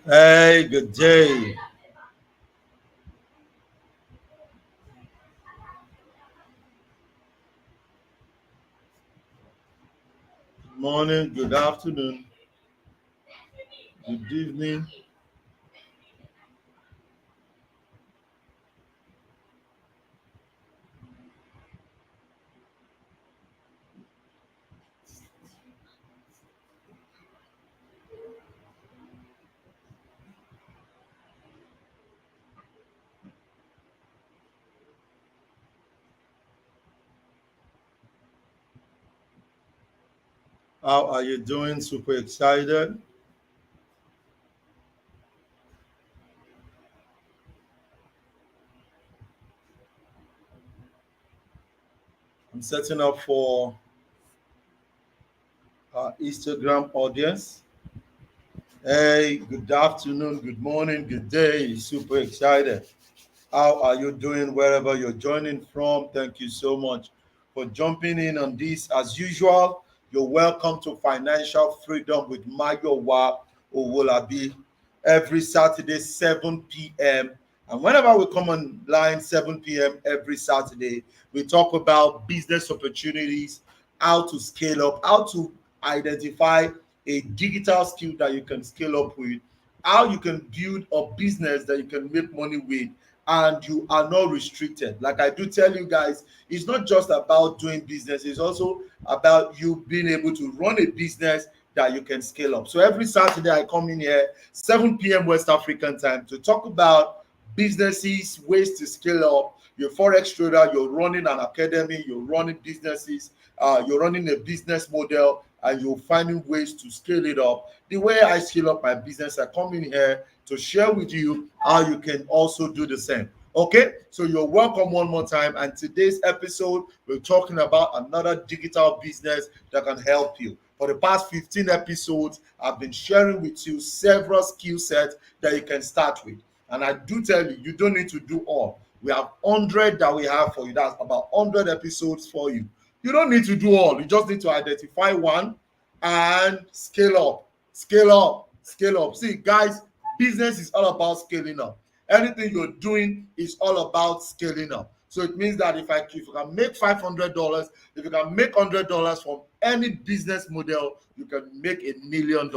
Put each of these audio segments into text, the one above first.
Hey, good day. Good morning, good afternoon, good evening. How are you doing? Super excited. I'm setting up for our Instagram audience. Hey, good afternoon, good morning, good day. Super excited. How are you doing wherever you're joining from? Thank you so much for jumping in on this. As usual, you're welcome to Financial Freedom with Mayowa Owolabi every Saturday, 7 p.m. And whenever we come online, 7 p.m. every Saturday, we talk about business opportunities, how to scale up, how to identify a digital skill that you can scale up with, how you can build a business that you can make money with, and you are not restricted. Like I do tell you guys, it's not just about doing business, it's also about you being able to run a business that you can scale up. So every Saturday, I come in here, 7 p.m. West African time, to talk about businesses, ways to scale up. You're a forex trader, you're running an academy, you're running businesses, you're running a business model, and you're finding ways to scale it up. The way I scale up my business, I come in here to share with you how you can also do the same. Okay, so you're welcome one more time. And today's episode, we're talking about another digital business that can help you. For the past 15 episodes, I've been sharing with you several skill sets that you can start with. And I do tell you, you don't need to do all. We have 100 that we have for you. That's about 100 episodes for you. You don't need to do all. You just need to identify one and scale up, scale up, scale up. See, guys, business is all about scaling up. Anything you're doing is all about scaling up. So it means that if you can make $500, if you can make $100 from any business model, you can make $1 million,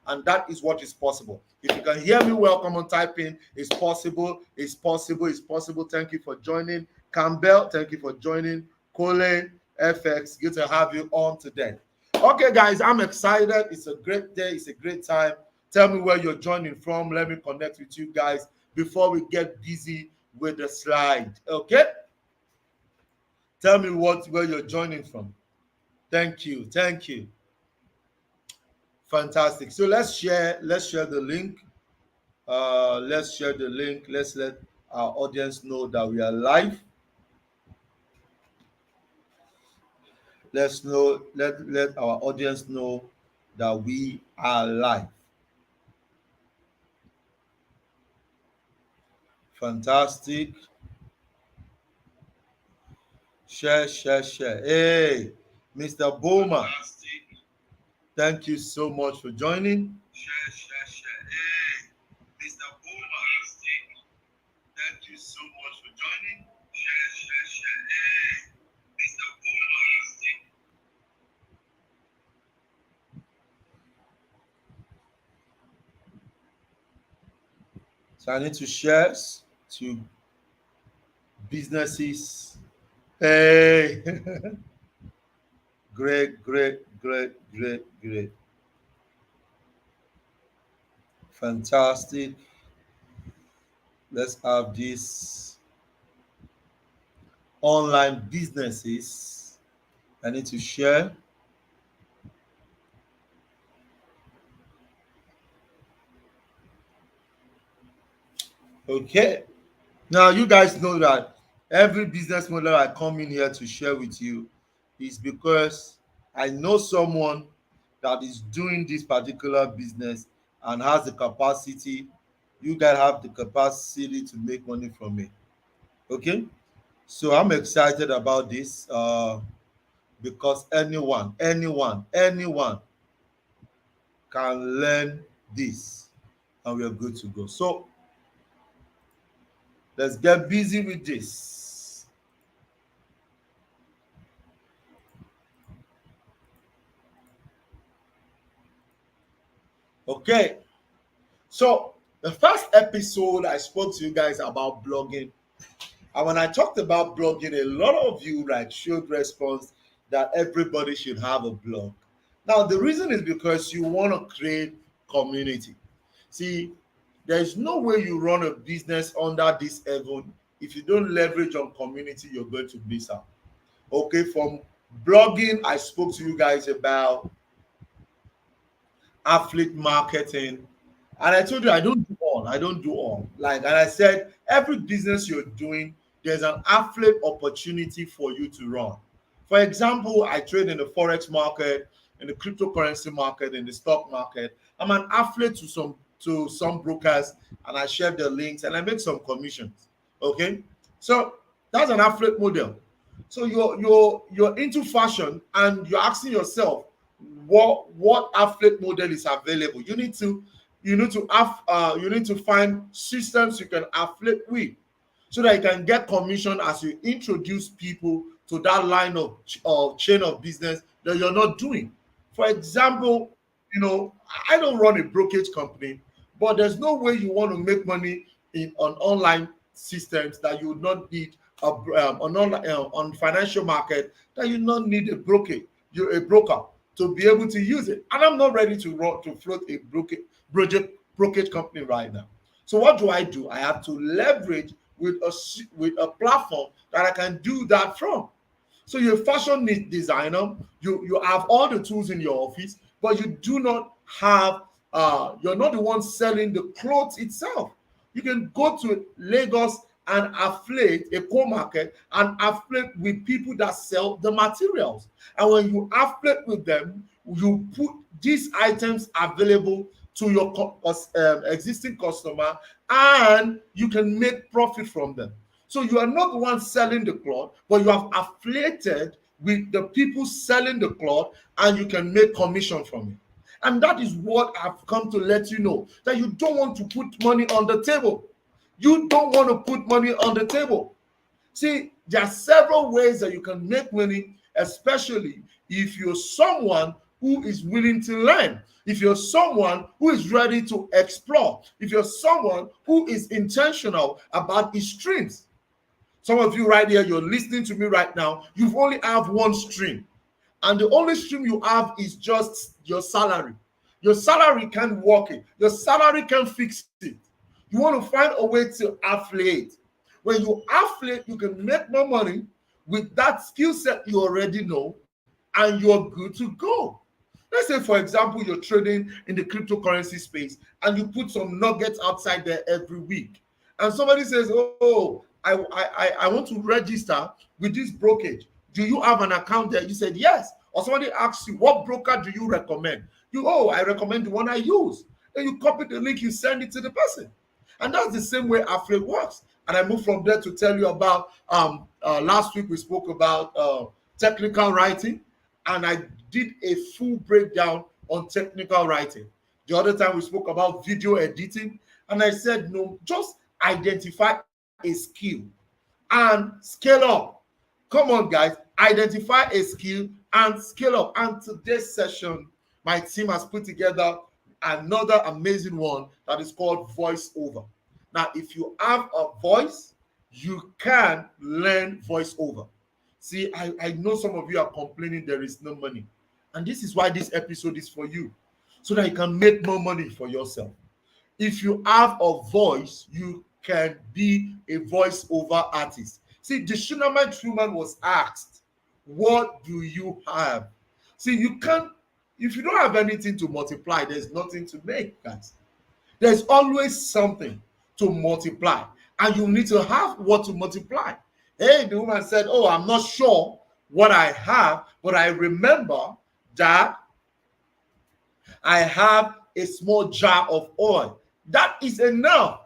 and that is what is possible. If you can hear me well, come on, type in. It's possible. It's possible. It's possible. Thank you for joining, Campbell. Thank you for joining, Colin FX. Good to have you on today. Okay, guys, I'm excited. It's a great day. It's a great time. Tell me where you're joining from. Let me connect with you guys before we get busy with the slide. Okay? Tell me where you're joining from. Thank you. Thank you. Fantastic. So let's share the link. Let's share the link. Let's let our audience know that we are live. Let our audience know that we are live. Fantastic. Share. Hey, Mr. Bowman, thank you so much for joining. Share. Hey, Mr. Bowman, thank you so much for joining. Share. Hey, Mr. Bowman. So I need to share to businesses. Hey, great. Fantastic. Let's have this online businesses. I need to share. Okay. Now you guys know that every business model I come in here to share with you is because I know someone that is doing this particular business and has the capacity. You guys have the capacity to make money from it. Okay. So I'm excited about this because anyone can learn this. and we are good to go. So let's get busy with this. Okay, so the first episode I spoke to you guys about blogging, and when I talked about blogging, a lot of you like showed response that everybody should have a blog. Now the reason is because you want to create community. See, there's no way you run a business under this heaven if you don't leverage on community. You're going to miss out. Okay, from blogging, I spoke to you guys about affiliate marketing. And I told you I don't do all. I don't do all. Like, and I said, every business you're doing, there's an affiliate opportunity for you to run. For example, I trade in the forex market, in the cryptocurrency market, in the stock market. I'm an affiliate to some brokers, and I share the links and I make some commissions. Okay, so that's an affiliate model. So you're into fashion and you're asking yourself what affiliate model is available. You need to find systems you can affiliate with so that you can get commission as you introduce people to that line of chain of business that you're not doing. For example, I don't run a brokerage company, but there's no way you want to make money on online systems that you would not need on financial market that you not need a broker to be able to use it. And I'm not ready to float a brokerage company right now. So what do? I have to leverage with a platform that I can do that from. So you're a fashion designer, you have all the tools in your office, but you do not have you're not the one selling the clothes itself. You can go to Lagos and affiliate a co-market and affiliate with people that sell the materials. And when you affiliate with them, you put these items available to your existing customer, and you can make profit from them. So you are not the one selling the cloth, but you have affiliated with the people selling the cloth, and you can make commission from it. And that is what I've come to let you know, that you don't want to put money on the table. You don't want to put money on the table. See, there are several ways that you can make money, especially if you're someone who is willing to learn, if you're someone who is ready to explore, if you're someone who is intentional about his streams. Some of you right here, you're listening to me right now, you've only have one stream. And the only stream you have is just your salary. Your salary can't work it. Your salary can't fix it. You want to find a way to affiliate. When you affiliate, you can make more money with that skill set you already know, and you're good to go. Let's say, for example, you're trading in the cryptocurrency space and you put some nuggets outside there every week. And somebody says, oh, I want to register with this brokerage. Do you have an account there? You said yes. Or somebody asks you, what broker do you recommend? I recommend the one I use. Then you copy the link, you send it to the person. And that's the same way affiliate works. And I move from there to tell you about last week we spoke about technical writing, and I did a full breakdown on technical writing. The other time we spoke about video editing, and I said, no, just identify a skill and scale up. Come on, guys, identify a skill and scale up. And today's session, my team has put together another amazing one that is called voiceover. Now, if you have a voice, you can learn voiceover. See, I know some of you are complaining there is no money. And this is why this episode is for you, so that you can make more money for yourself. If you have a voice, you can be a voiceover artist. See, the Shunammite woman was asked, what do you have? See, you can't, if you don't have anything to multiply, there's nothing to make, guys. There's always something to multiply, and you need to have what to multiply. Hey, the woman said, oh, I'm not sure what I have, but I remember that I have a small jar of oil. That is enough.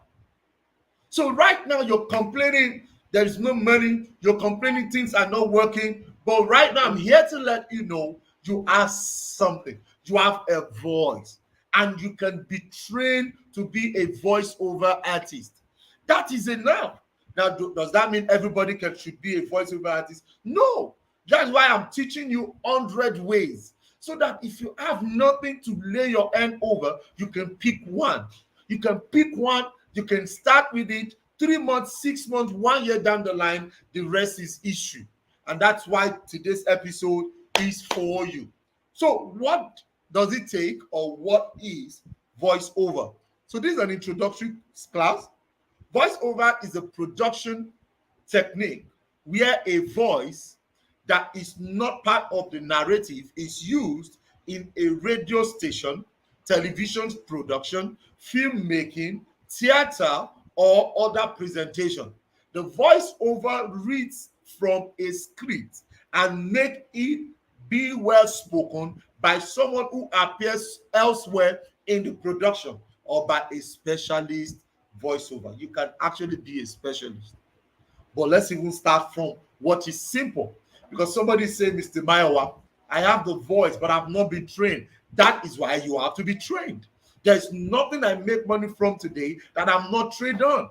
So right now you're complaining there is no money, you're complaining things are not working, but right now I'm here to let you know you have something. You have a voice. and you can be trained to be a voiceover artist. That is enough. Now, does that mean everybody should be a voiceover artist? No. That's why I'm teaching you 100 ways, so that if you have nothing to lay your hand over, you can pick one. You can pick one, you can start with it. 3 months, 6 months, 1 year down the line, the rest is issue. And that's why today's episode is for you. So what does it take, or what is voiceover? So this is an introductory class. Voiceover is a production technique where a voice that is not part of the narrative is used in a radio station, television production, filmmaking, theater, or other presentation. The voiceover reads from a script and make it be well spoken by someone who appears elsewhere in the production, or by a specialist voiceover. You can actually be a specialist. But let's even start from what is simple. Because somebody said, Mr. Mayowa, I have the voice, but I've not been trained. That is why you have to be trained. There's nothing I make money from today that I'm not trained on.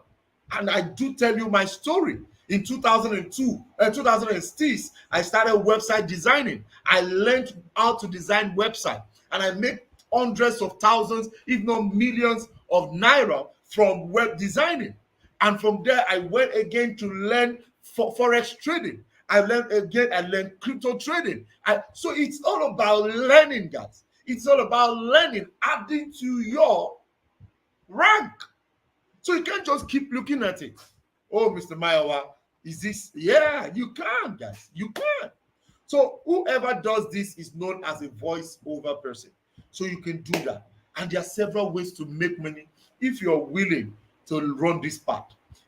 And I do tell you my story. In 2002 and 2006, I started website designing. I learned how to design website, and I make hundreds of thousands, if not millions of naira from web designing. And from there, I went again to learn forex trading. I learned crypto trading. So it's all about learning, guys. It's all about learning, adding to your rank. So you can't just keep looking at it. Oh, Mr. Mayowa, is this? Yeah, you can, guys. You can. So whoever does this is known as a voiceover person. So you can do that. And there are several ways to make money if you're willing to run this path.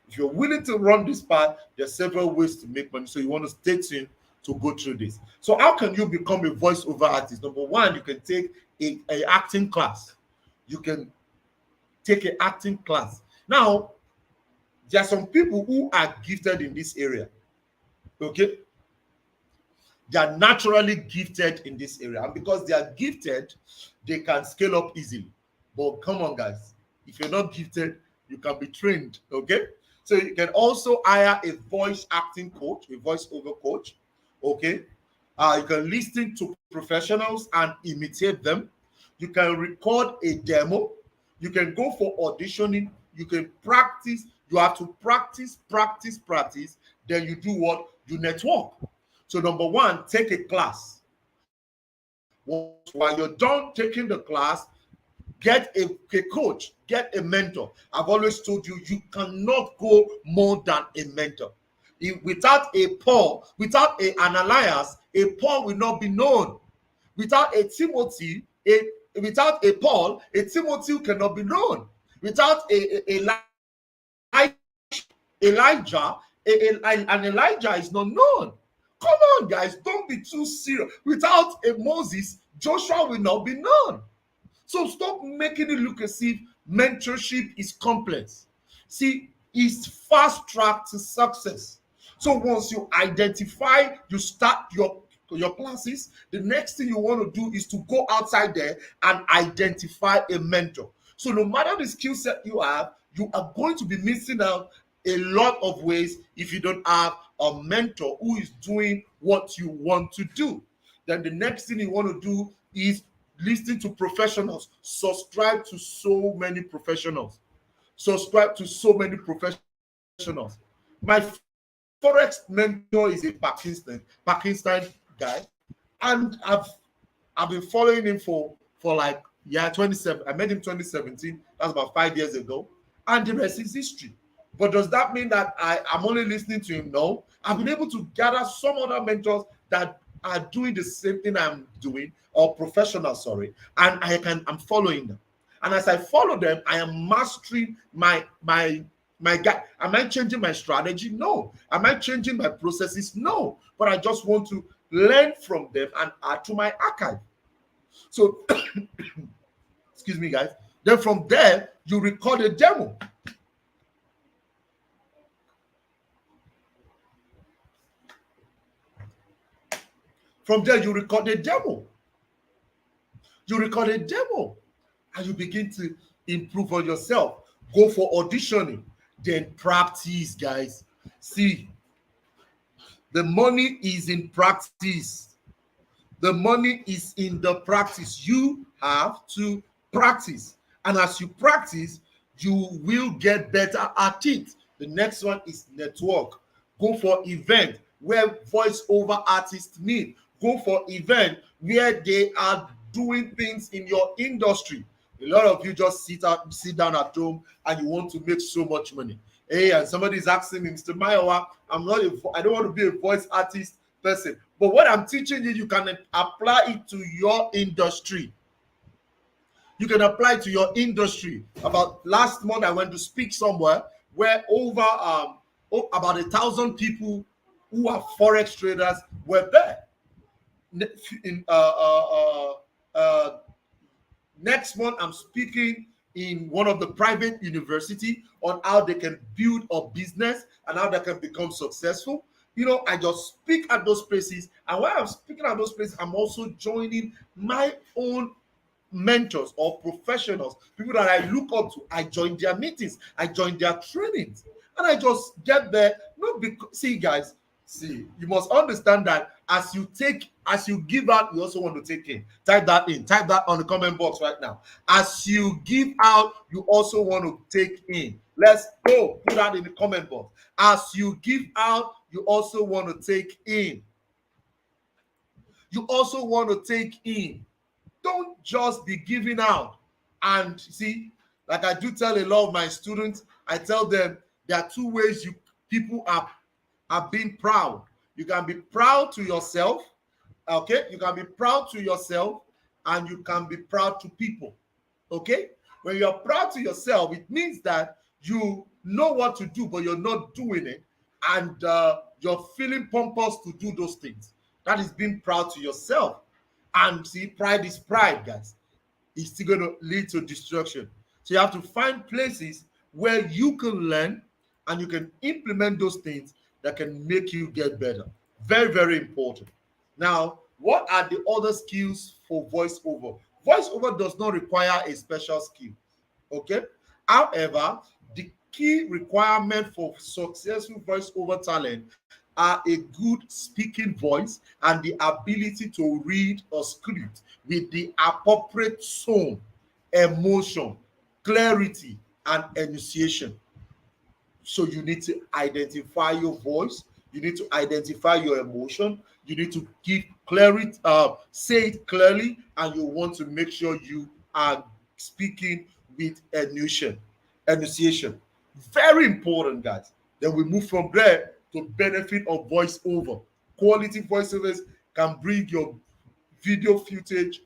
If you're willing to run this path, there are several ways to make money. So you want to stay tuned to go through this. So how can you become a voiceover artist? Number one, you can take a acting class. You can take an acting class. Now, there are some people who are gifted in this area. Okay? They are naturally gifted in this area. And because they are gifted, they can scale up easily. But come on, guys. If you're not gifted, you can be trained. Okay? So you can also hire a voice acting coach, a voiceover coach. Okay? You can listen to professionals and imitate them. You can record a demo. You can go for auditioning. You can practice. You have to practice. Then you do what? You network. So number one, take a class. While you're done taking the class, get a coach, get a mentor. I've always told you, you cannot go more than a mentor. Without a Paul, without an Ananias, a Paul will not be known. Without a Timothy, without a Paul, a Timothy cannot be known. Without Elijah, an Elijah is not known. Come on, guys, don't be too serious. Without a Moses, Joshua will not be known. So stop making it look as if mentorship is complex. See, it's fast track to success. So once you identify, you start your classes, the next thing you want to do is to go outside there and identify a mentor. So no matter the skill set you have, you are going to be missing out a lot of ways if you don't have a mentor who is doing what you want to do. Then the next thing you want to do is listen to professionals. Subscribe to so many professionals. My forex mentor is a Pakistan guy, and I've been following him for like 27. I met him 2017. That's about 5 years ago, and the rest is history. But does that mean that I'm only listening to him? No. I've been able to gather some other mentors that are doing the same thing I'm doing, or professionals, sorry, and I'm following them. And as I follow them, I am mastering my guy. Am I changing my strategy? No. Am I changing my processes? No. But I just want to learn from them and add to my archive. So, excuse me, guys. Then from there, you record a demo. From there, you record a demo. and you begin to improve on yourself. Go for auditioning, then practice, guys. See, the money is in practice. The money is in the practice. You have to practice. And as you practice, you will get better at it. The next one is network. Go for event where voiceover artists meet. Go for event where they are doing things in your industry. A lot of you just sit down at home and you want to make so much money. Hey, and somebody is asking me, Mr. Mayowa, I don't want to be a voice artist person. But what I'm teaching you, you can apply it to your industry. You can apply to your industry. About last month, I went to speak somewhere where over about 1,000 people who are forex traders were there. In next month, I'm speaking in one of the private university on how they can build a business and how they can become successful. I just speak at those places, and while I'm speaking at those places, I'm also joining my own mentors or professionals, people that I look up to. I join their meetings, I join their trainings, and I just get there. Not because, see, guys, you must understand that as you give out, you also want to take in. Type that on the comment box right now. As you give out, you also want to take in. Let's go. Put that in the comment box. As you give out, you also want to take in. You also want to take in. Don't just be giving out. And see, like I do tell a lot of my students, I tell them there are two ways people are being proud. You can be proud to yourself, okay? You can be proud to yourself, and you can be proud to people, okay? When you're proud to yourself, it means that you know what to do, but you're not doing it, and you're feeling pompous to do those things. That is being proud to yourself. And see, pride is pride, guys. It's still going to lead to destruction. So you have to find places where you can learn and you can implement those things that can make you get better. Very, very important. Now, what are the other skills for voiceover? Voiceover does not require a special skill. Okay. However, the key requirement for successful voiceover talent are a good speaking voice and the ability to read a script with the appropriate tone, emotion, clarity, and enunciation. So you need to identify your voice, you need to identify your emotion, you need to give clarity, say it clearly, and you want to make sure you are speaking with enunciation. Very important, guys. Then we move from there to benefit of voiceover. Quality voiceovers can bring your video footage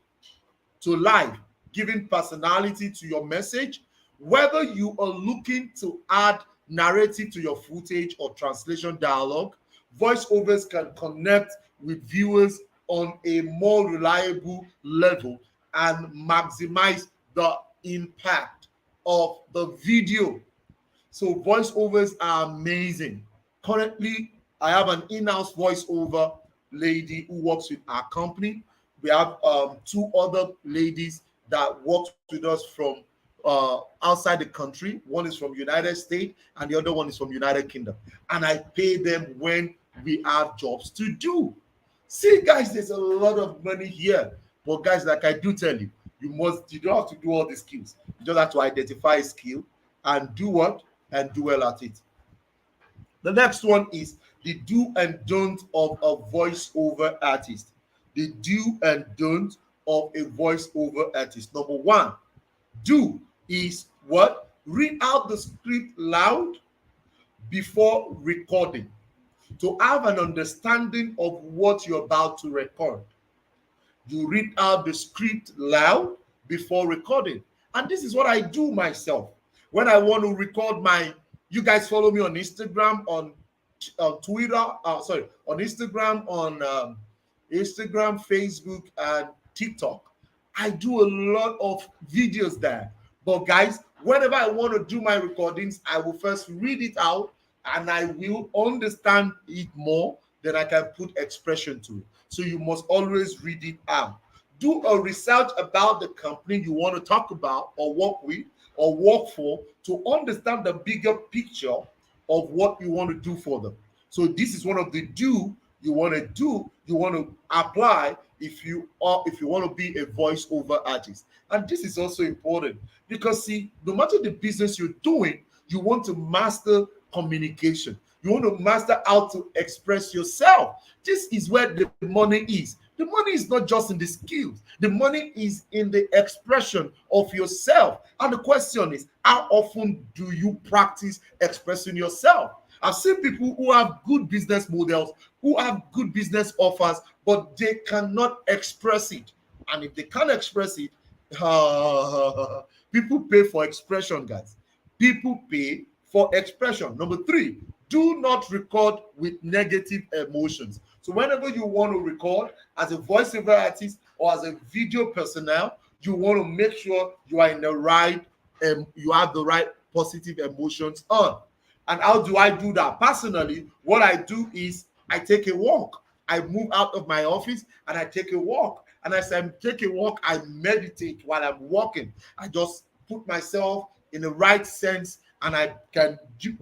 to life, giving personality to your message. Whether you are looking to add narrative to your footage or translation dialogue, voiceovers can connect with viewers on a more reliable level and maximize the impact of the video. So voiceovers are amazing. Currently, I have an in-house voiceover lady who works with our company. We have two other ladies that work with us from outside the country. One is from United States and the other one is from United Kingdom. And I pay them when we have jobs to do. See, guys, there's a lot of money here. But guys, like I do tell you, you don't have to do all the skills. You just have to identify a skill and do what? And do well at it. The next one is the do and don't of a voiceover artist. The do and don't of a voiceover artist. Number one, do is what? Read out the script loud before recording to have an understanding of what you're about to record. You read out the script loud before recording. And this is what I do myself. When I want to record you guys follow me on Instagram, on Twitter, on Instagram, on Instagram, Facebook, and TikTok. I do a lot of videos there. But guys, whenever I want to do my recordings, I will first read it out and I will understand it more, then I can put expression to it. So you must always read it out. Do a research about the company you want to talk about or work with or work for to understand the bigger picture of what you want to do for them. So this is one of the you want to apply if you want to be a voiceover artist. And this is also important because see, no matter the business you're doing, you want to master communication. You want to master how to express yourself. This is where the money is. The money is not just in the skills. The money is in the expression of yourself. And the question is, how often do you practice expressing yourself? I've seen people who have good business models, who have good business offers, but they cannot express it. And if they can't express it, people pay for expression, guys. People pay for expression. Number three, do not record with negative emotions. So whenever you want to record as a voiceover artist or as a video personnel, you want to make sure you are in the right, you have the right positive emotions on. And how do I do that? Personally, what I do is I take a walk. I move out of my office and I take a walk. And as I take a walk, I meditate while I'm walking. I just put myself in the right sense and I can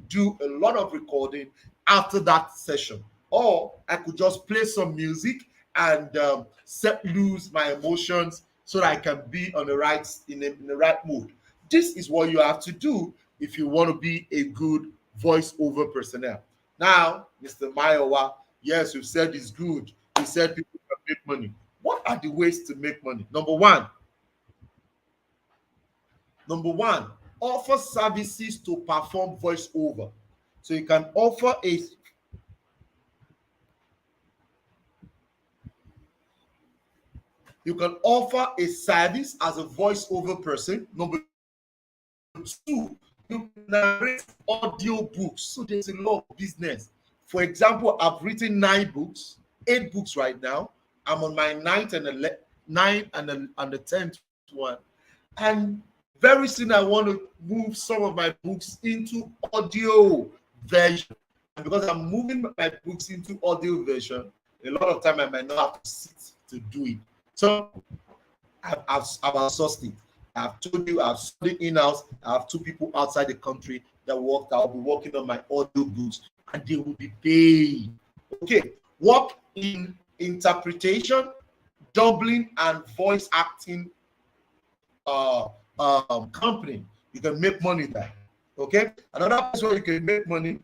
do a lot of recording after that session. Or I could just play some music and set loose my emotions so that I can be on the right in the right mood. This is what you have to do if you want to be a good voiceover personnel. Now, Mr. Mayowa, yes, you said it's good. You said people can make money. What are the ways to make money? Number one, offer services to perform voiceover. So you can offer a service as a voiceover person. Number two, you can narrate audio books. So there's a lot of business. For example, I've written 8 books right now. I'm on my ninth and the 10th one. And very soon I want to move some of my books into audio version. And because I'm moving my books into audio version, a lot of time I might not have to sit to do it. So I've outsourced it. I've told you I've studied in-house. I have 2 people outside the country that will be working on my audio books and they will be paid. Okay, work in interpretation, dubbing, and voice acting company. You can make money there. Okay, another place where you can make money.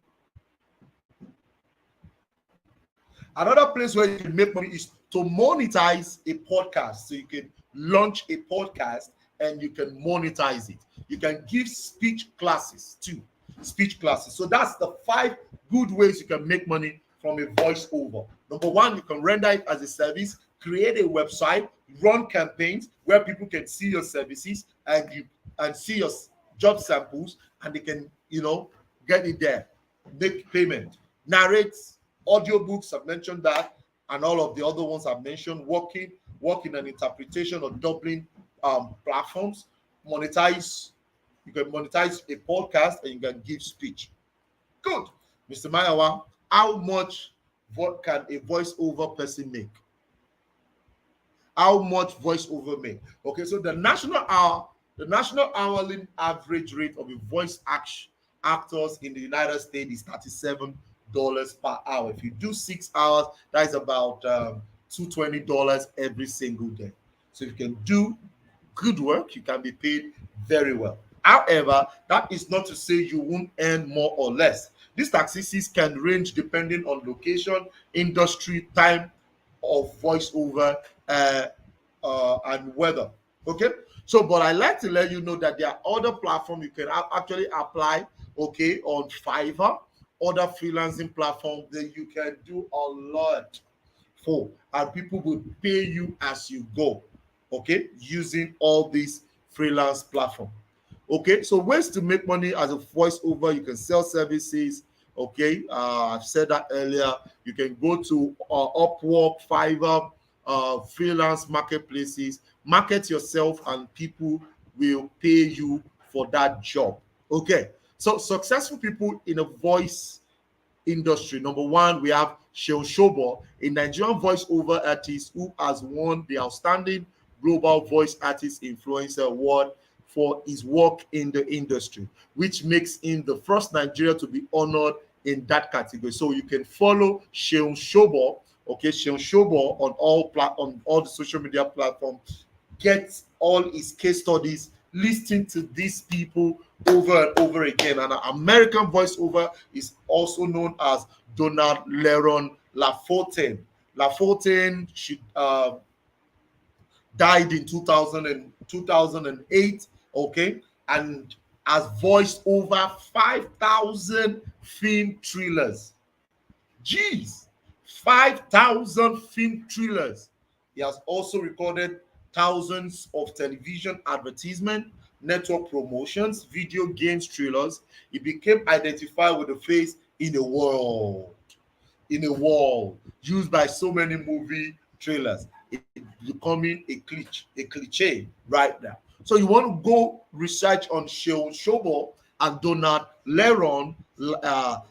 Another place where you can make money is to monetize a podcast. So you can launch a podcast and you can monetize it. You can give speech classes too. Speech classes. So that's the 5 good ways you can make money from a voiceover. Number one, you can render it as a service, create a website, run campaigns where people can see your services and see your job samples and they can, get it there, make payment, narrate audiobooks, I've mentioned that, and all of the other ones I've mentioned, working on interpretation or doubling platforms, monetize. You can monetize a podcast and you can give speech. Good. Mr. Mayowa, how much can a voiceover person make? How much voiceover make? Okay, so the national hourly average rate of a voice actors in the United States is $37 per hour. If you do 6 hours, that is about $220 every single day. So if you can do good work, you can be paid very well. However, that is not to say you won't earn more or less. These taxes can range depending on location, industry, time of voiceover, and weather. Okay, so but I like to let you know that there are other platforms you can actually apply. Okay, on Fiverr, other freelancing platforms that you can do a lot for, and people will pay you as you go. Okay, using all these freelance platforms. Okay, so ways to make money as a voiceover: you can sell services. Okay, I've said that earlier. You can go to Upwork, Fiverr, freelance marketplaces, market yourself, and people will pay you for that job. Okay, so successful people in a voice industry. Number one, we have Sheon Shobo, a Nigerian voiceover artist who has won the Outstanding global voice artist influencer award for his work in the industry, which makes him the first Nigerian to be honored in that category. So you can follow Sheon Shobo, okay, Sheon Shobo on all the social media platforms. Get all his case studies, listening to these people over and over again. And an American voiceover is also known as Donald Leron Lafontaine. Lafontaine died in 2008, okay, and has voiced over 5,000 film thrillers. Jeez, 5,000 film thrillers. He has also recorded thousands of television advertisement, network promotions, video games trailers. He became identified with the face in a world used by so many movie trailers. It's becoming a cliche right now. So you want to go research on Sheon Shobo and Donald Leron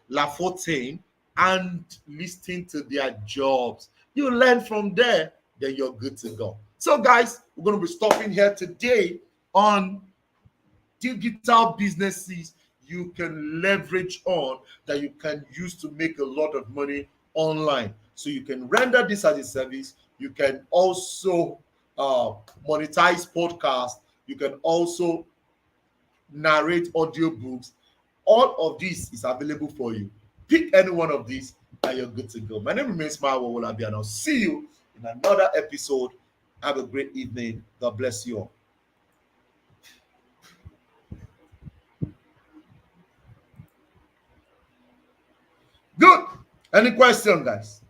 Lafontaine and listen to their jobs. You learn from there, then you're good to go. So, guys, we're going to be stopping here today on digital businesses you can leverage on that you can use to make a lot of money online. So you can render this as a service. You can also monetize podcasts. You can also narrate audiobooks. All of this is available for you. Pick any one of these and you're good to go. My name remains Mayowa Owolabi, and I'll see you in another episode. Have a great evening. God bless you all. Good. Any question, guys?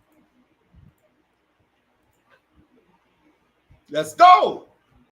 Let's go.